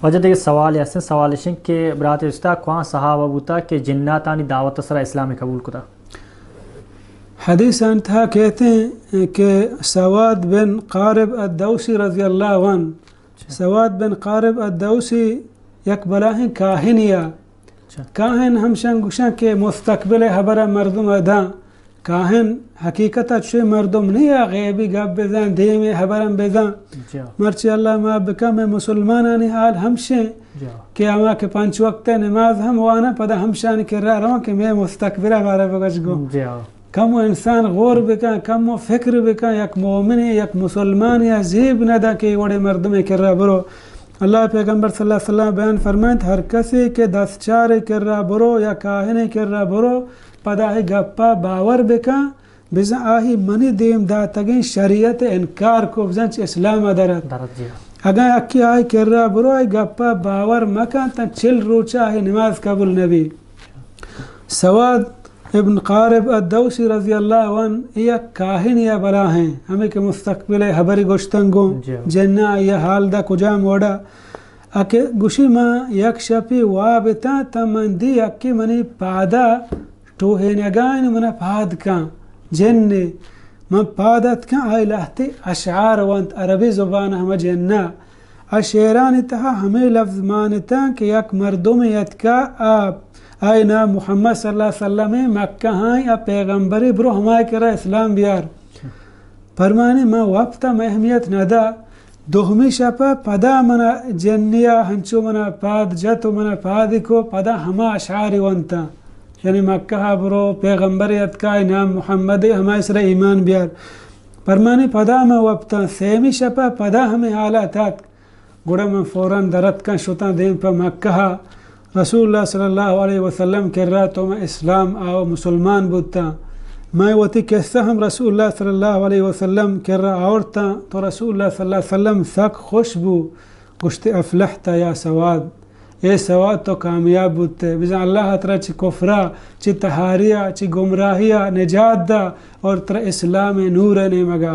وجہ دیکھ سوال ایسے سوال اشن کہ برات رشتہ کواں صحابہ بوتا کہ جناتانی دعوت سرا اسلام قبول کتا. حدیث انتہا کہتے ہیں کہ سواد بن قارب الدوسی رضی اللہ عنہ، سواد بن قارب الدوسی یک بلاہیں کاہنیا کاہن ہمشن گوشن کہ مستقبل حبر مردم ادا کاہن حقیقتا چوئے مردم نہیں غیبی گب بزن دیم حبرم بزن مرچی اللہ ما بکا میں مسلمانانی حال ہمشن کہ اما کے 5 وقت نماز ہم وانا پدا ہمشان کر رہا رہا کہ میں مستقبل بارا بگش گو کم و انسان غور بکا کم و فکر بکا یک مومن یک مسلمان یا زیب ندا کہ وڑے مردم کر رہا برو. اللہ پیغمبر صلی اللہ علیہ وسلم بیان فرمائیں ہر کسی کے 10 چار کر رہا برو یا کاہنے کر رہا برو پدا ہی گپا باور بکا بزن آہی منی دیم دا تگین شریعت انکار کو بزن چی اسلام درد اگر اکی آئی کر رہا برو آئی گپا باور مکان تا 40 روچا آہی نماز قبول نبی. سواد ابن قارب الدوسی رضی اللہ عنہ یہ کاہن یا بلا ہیں ہمیں کہ مستقبل حبری گوشتنگو جنہ یہ حال دا کجام وڑا اکے گوشی ما یک شپی وابتا تمندی اکی منی پادا توہینگائن منا پاد کان جننے من پادت کان آئی لہتی اشعار وانت عربی زبان ہم جنہ اشعرانی تہا ہمیں لفظ مانتا کہ یک مردمیت کا آپ آئینا محمد صلی اللہ علیہ وسلم مکہ ہائیں پیغمبری برو ہمائے کرا اسلام بیار فرمانی ما وقتا میں اہمیت ندا دوہمی شپا پدا منا جنیا ہنچو منا پاد جتو منا پادی کو پدا ہما اشعاری وانتا یعنی مکہ برو پیغمبریت کا نام محمد ہمائے سر ایمان بیار فرمانی پدا ما وقتا سیمی شپا پدا ہمیں حالاتات گوڑا من فوراً درد کا شتا دین پا مکہ رسول اللہ صلی اللہ علیہ وسلم کر رہا تو میں اسلام آو مسلمان بودتا میں وتی کیسا ہم رسول اللہ صلی اللہ علیہ وسلم کر رہا آورتا تو رسول اللہ صلی اللہ علیہ وسلم سک خوش بو گشت افلحتا یا سواد اے سواد تو کامیاب بودتے بزن اللہ ترہ چی کفرہ چی تحاریہ چی گمراہیہ نجات دا اور ترہ اسلام نور نے مگا.